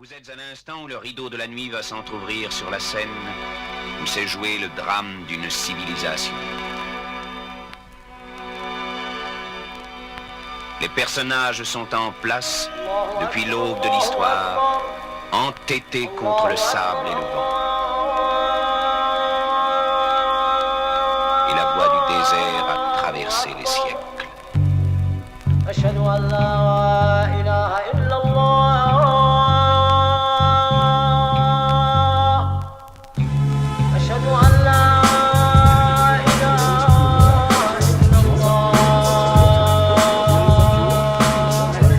Vous êtes à l'instant où le rideau de la nuit va s'entr'ouvrir sur la scène où s'est joué le drame d'une civilisation. Les personnages sont en place depuis l'aube de l'histoire, entêtés contre le sable et le vent. Et la voie du désert a traversé les siècles.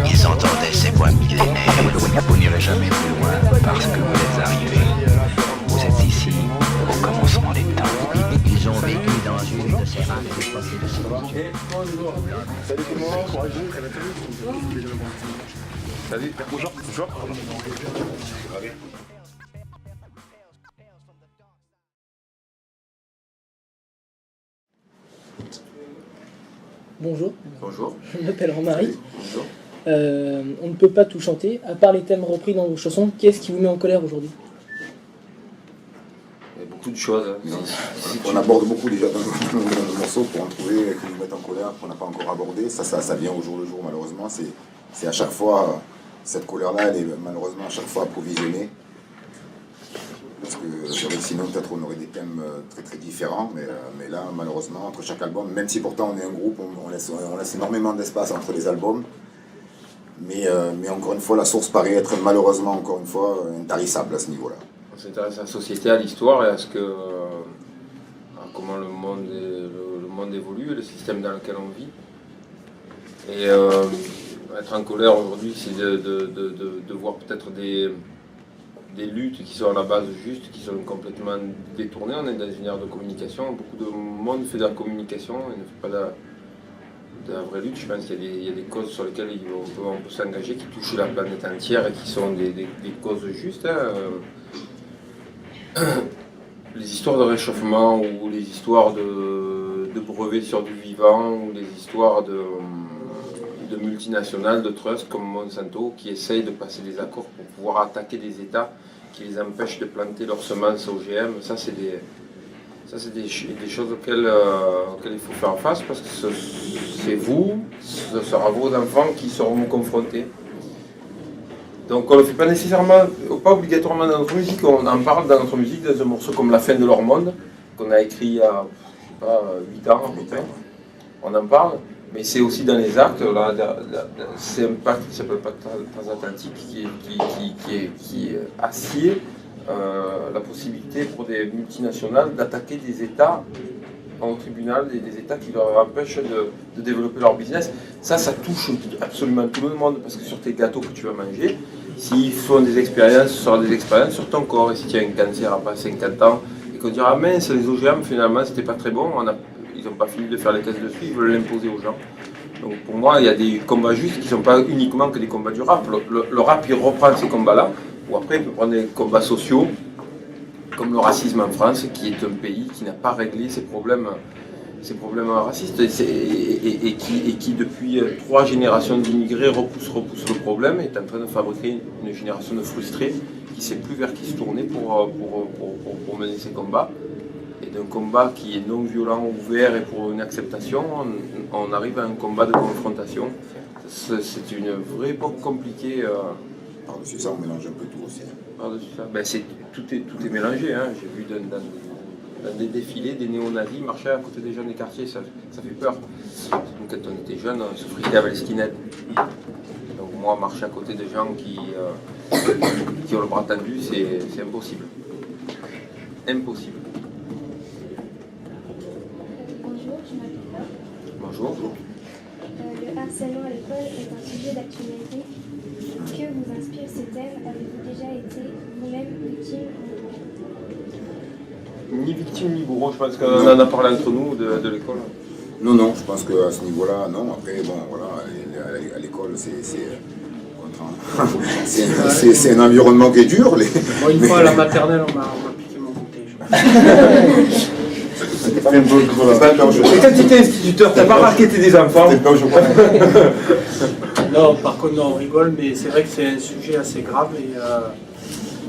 Ils entendaient ces voix millénaires. Vous n'irez jamais plus loin parce que vous êtes arrivés. Vous êtes ici au commencement des temps. Ils ont vécu dans une de ces rames déposées de solitude. Salut tout le monde, Salut, bonjour. Bonjour. Bonjour. Je m'appelle Romary. Bonjour. On ne peut pas tout chanter. À part les thèmes repris dans vos chansons, qu'est-ce qui vous met en colère aujourd'hui? Il y a beaucoup de choses. On aborde beaucoup déjà dans le morceau pour en trouver qui nous mettent en colère, qu'on n'a pas encore abordé. Ça vient au jour le jour, malheureusement. C'est à chaque fois, cette colère-là, elle est malheureusement à chaque fois approvisionnée. Parce que c'est vrai que sinon, peut-être on aurait des thèmes très très différents. Mais là, malheureusement, entre chaque album, même si pourtant on est un groupe, on laisse énormément d'espace entre les albums. Mais encore une fois, la source paraît être malheureusement, encore une fois, intarissable à ce niveau-là. On s'intéresse à la société, à l'histoire et à comment le monde évolue et le système dans lequel on vit. Et être en colère aujourd'hui, c'est de voir peut-être des luttes qui sont à la base justes, qui sont complètement détournées. On est dans une ère de communication. Beaucoup de monde fait de la communication et ne fait pas de la vraie lutte. Je pense qu'il y a des causes sur lesquelles on peut s'engager, qui touchent la planète entière et qui sont des causes justes. Les histoires de réchauffement ou les histoires de brevets sur du vivant ou les histoires de multinationales, de trusts comme Monsanto qui essayent de passer des accords pour pouvoir attaquer des États qui les empêchent de planter leurs semences OGM. Ça c'est des choses auxquelles il faut faire face parce que c'est vous, ce sera vos enfants qui seront confrontés. Donc on ne le fait pas nécessairement, pas obligatoirement dans notre musique, on en parle dans notre musique, dans un morceau comme La fin de leur monde, qu'on a écrit il y a, je sais pas, 8 ans à peu près. On en parle, mais c'est aussi dans les actes, là, c'est un pacte qui s'appelle Pacte transatlantique qui assied la possibilité pour des multinationales d'attaquer des États au tribunal, des États qui leur empêchent de développer leur business. Ça touche absolument tout le monde, parce que sur tes gâteaux que tu vas manger, s'ils font des expériences, ce sera des expériences sur ton corps, et si tu as un cancer après 50 ans, et qu'on dira, ah mince, les OGM finalement c'était pas très bon, ils n'ont pas fini de faire les tests dessus, ils veulent l'imposer aux gens. Donc pour moi, il y a des combats justes qui ne sont pas uniquement que des combats du rap. Le rap, il reprend ces combats-là, ou après il peut prendre des combats sociaux, comme le racisme en France, qui est un pays qui n'a pas réglé ses problèmes racistes et qui depuis 3 générations d'immigrés repousse le problème, est en train de fabriquer une génération de frustrés qui ne sait plus vers qui se tourner pour mener ses combats. Et d'un combat qui est non violent, ouvert et pour une acceptation, on arrive à un combat de confrontation. C'est une vraie époque compliquée. Par-dessus ça, on mélange un peu tout aussi. Par-dessus ça, ben tout est mélangé. Hein. J'ai vu dans des défilés des néo-nazis marcher à côté des jeunes des quartiers, ça fait peur. Donc, quand on était jeune, on se fritait avec les skinheads. Donc moi, marcher à côté des gens qui ont le bras tendu, c'est impossible. Impossible. Bonjour, je m'appelle Laure. Bonjour. Le harcèlement à l'école est un sujet d'actualité. Que vous inspire ce thème? Avez-vous déjà été vous-même victime ou bourreau? Ni victime ni bourreau, je pense qu'on en a parlé entre nous de l'école. Non, je pense qu'à ce niveau-là, non. Après, bon, voilà, à l'école, c'est un environnement qui est dur. Bon, une fois à la maternelle, on m'a piqué mon bouteille. C'est pas une bonne Et quand tu étais instituteur, t'as pas marqué tes enfants? Non, par contre, non, on rigole, mais c'est vrai que c'est un sujet assez grave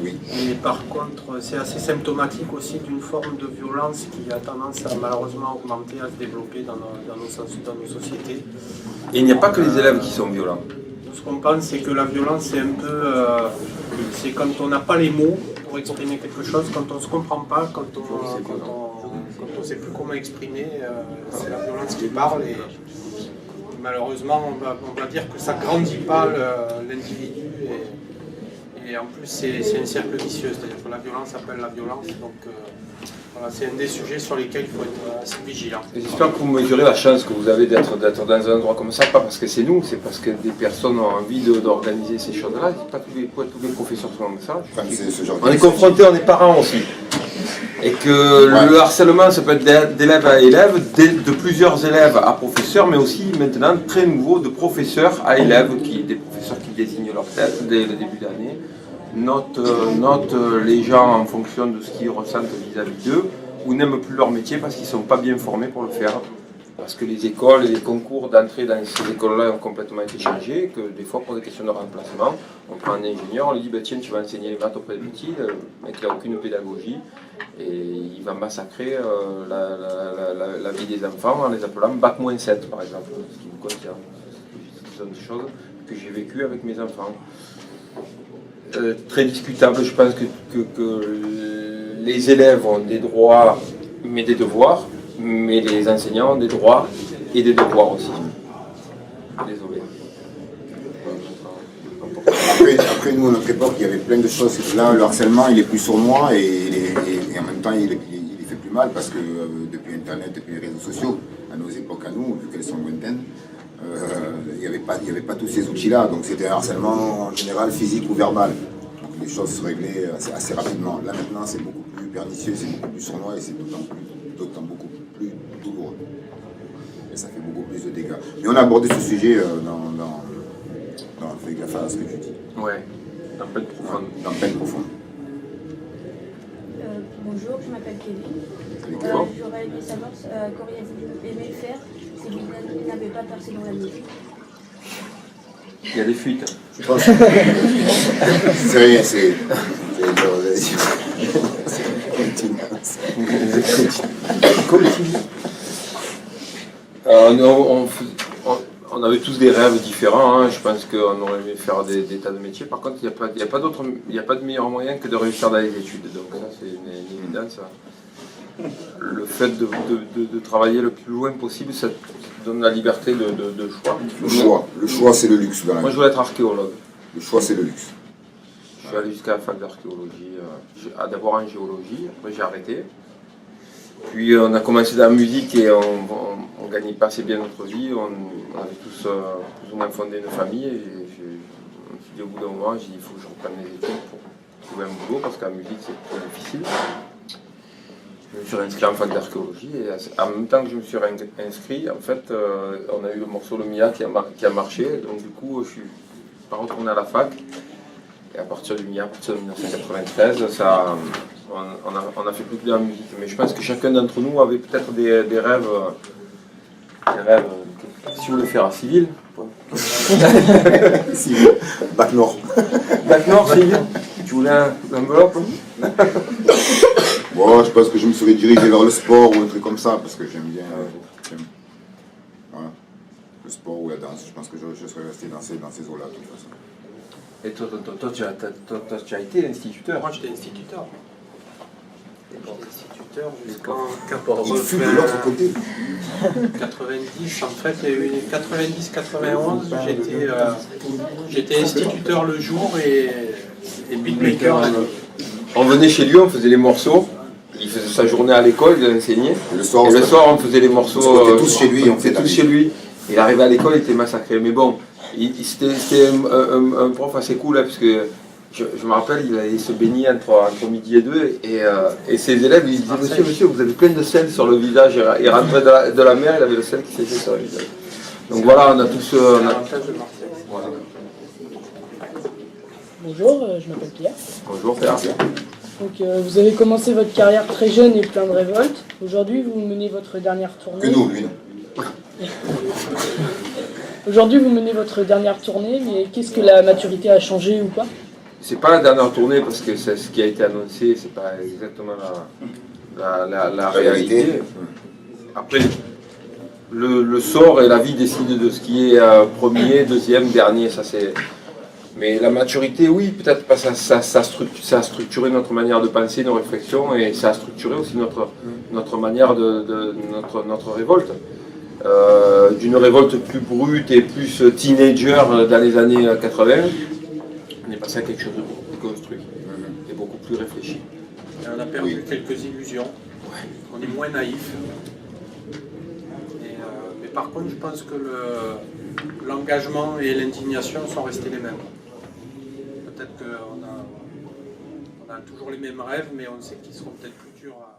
Oui. et par contre, c'est assez symptomatique aussi d'une forme de violence qui a tendance à malheureusement augmenter, à se développer dans nos sociétés. Et il n'y a pas que les élèves qui sont violents. Ce qu'on pense, c'est que la violence, c'est un peu. C'est quand on n'a pas les mots pour exprimer quelque chose, quand on ne se comprend pas, quand on ne sait plus comment exprimer, c'est la violence qui parle. Et malheureusement, on va dire que ça ne grandit pas l'individu. Et en plus, c'est un cercle vicieux, c'est-à-dire que la violence appelle la violence. Donc voilà, c'est un des sujets sur lesquels il faut être assez vigilant. J'espère que vous mesurez la chance que vous avez d'être dans un endroit comme ça, pas parce que c'est nous, c'est parce que des personnes ont envie d'organiser ces choses-là. Pas tous les professeurs sont comme ça. Enfin, c'est ce genre On est confrontés, on est parents aussi. Et que le harcèlement, ça peut être d'élève à élève, de plusieurs élèves à professeurs, mais aussi maintenant très nouveau de professeurs à élèves, des professeurs qui désignent leur tête dès le début d'année, notent les gens en fonction de ce qu'ils ressentent vis-à-vis d'eux, ou n'aiment plus leur métier parce qu'ils ne sont pas bien formés pour le faire. Parce que les écoles et les concours d'entrée dans ces écoles-là ont complètement été changés, que des fois pour des questions de remplacement, on prend un ingénieur, on lui dit bah, tiens tu vas enseigner les maths auprès des petits, le mec il n'a aucune pédagogie, et il va massacrer la vie des enfants en les appelant Bac-7 par exemple, ce qui me concerne. Ce sont des choses que j'ai vécues avec mes enfants. Très discutable, je pense que les élèves ont des droits mais des devoirs. Mais les enseignants ont des droits et des devoirs aussi. Désolé. Après, nous, à notre époque, il y avait plein de choses. Là, le harcèlement, il est plus sournois et en même temps, il fait plus mal parce que depuis Internet, depuis les réseaux sociaux, à nos époques, à nous, vu qu'elles sont lointaines, il n'y avait pas tous ces outils-là. Donc, c'était un harcèlement en général physique ou verbal. Donc, les choses se réglaient assez rapidement. Là, maintenant, c'est beaucoup plus pernicieux, c'est beaucoup plus sournois et c'est d'autant beaucoup plus douloureux. Et ça fait beaucoup plus de dégâts. Mais on a abordé ce sujet dans Fais gaffe à ce que tu dis. Ouais, dans peine profonde. Dans peine profonde. Bonjour, je m'appelle Kevin. J'aurais aimé savoir qu'auriez-vous aimé faire si vous n'avez pas percé dans la musique. Il y a des fuites. Je pense. C'est rien, c'est. Continue. On avait tous des rêves différents. Hein. Je pense qu'on aurait aimé faire des tas de métiers. Par contre, il n'y a pas de meilleur moyen que de réussir dans les études. Donc ça, c'est une évidence. Le fait de travailler le plus loin possible, ça te donne la liberté de choix. Le choix, c'est le luxe dans la vie. Moi, je voulais être archéologue. Le choix, c'est le luxe. Je suis allé jusqu'à la fac d'archéologie, d'abord en géologie, après j'ai arrêté. Puis on a commencé dans la musique et on gagnait pas assez bien notre vie, on avait tous plus ou moins fondé une famille et je me suis dit au bout d'un moment, il faut que je reprenne les études pour trouver un boulot parce que la musique c'est trop difficile. Je me suis réinscrit en fac d'archéologie et en même temps que je me suis réinscrit, en fait, on a eu le morceau Le Mia qui a marché, donc du coup je suis pas retourné à la fac. Et à partir du Mia, à partir de 1993, on a fait plus que de la musique. Mais je pense que chacun d'entre nous avait peut-être des rêves. Si vous voulez faire un civil. Civil. Bac Nord. Bac Nord, civil. Tu voulais une enveloppe? Bon, je pense que je me serais dirigé vers le sport ou un truc comme ça, parce que j'aime bien. Voilà. Le sport ou la danse. Je pense que je serais resté dans ces eaux-là de toute façon. Et toi, tu as été instituteur? Moi, j'étais instituteur. Il fut de l'autre côté. 90, en fait, il y a eu 90-91, j'étais instituteur le jour et beatmaker la nuit. On venait chez lui, on faisait les morceaux. Il faisait sa journée à l'école, il enseignait. Et le soir, on faisait les morceaux. On était tous chez lui. On était tous chez lui. Il arrivait à l'école, il était massacré. Mais bon, c'était un prof assez cool, hein, parce que je me rappelle, il se baignait entre midi et 2, et ses élèves lui disaient monsieur, vous avez plein de sel sur le visage. Il rentrait de la mer, il avait le sel qui s'était sur le visage. Donc voilà, on a tous. Voilà. Bonjour, je m'appelle Pierre. Bonjour Pierre. Donc vous avez commencé votre carrière très jeune et plein de révoltes. Aujourd'hui, vous menez votre dernière tournée. Que nous, lui. Aujourd'hui, vous menez votre dernière tournée, mais qu'est-ce que la maturité a changé ou pas? C'est pas la dernière tournée parce que c'est ce qui a été annoncé, c'est pas exactement la réalité. Après, le sort et la vie décident de ce qui est premier, deuxième, dernier, ça c'est. Mais la maturité, oui, peut-être parce que ça a structuré notre manière de penser, nos réflexions, et ça a structuré aussi notre manière notre révolte. D'une révolte plus brute et plus teenager dans les années 80, on est passé à quelque chose de beaucoup plus construit et beaucoup plus réfléchi. Et on a perdu quelques illusions, on est moins naïf. Mais par contre, je pense que l'engagement et l'indignation sont restés les mêmes. Peut-être qu'on a toujours les mêmes rêves, mais on sait qu'ils seront peut-être plus durs à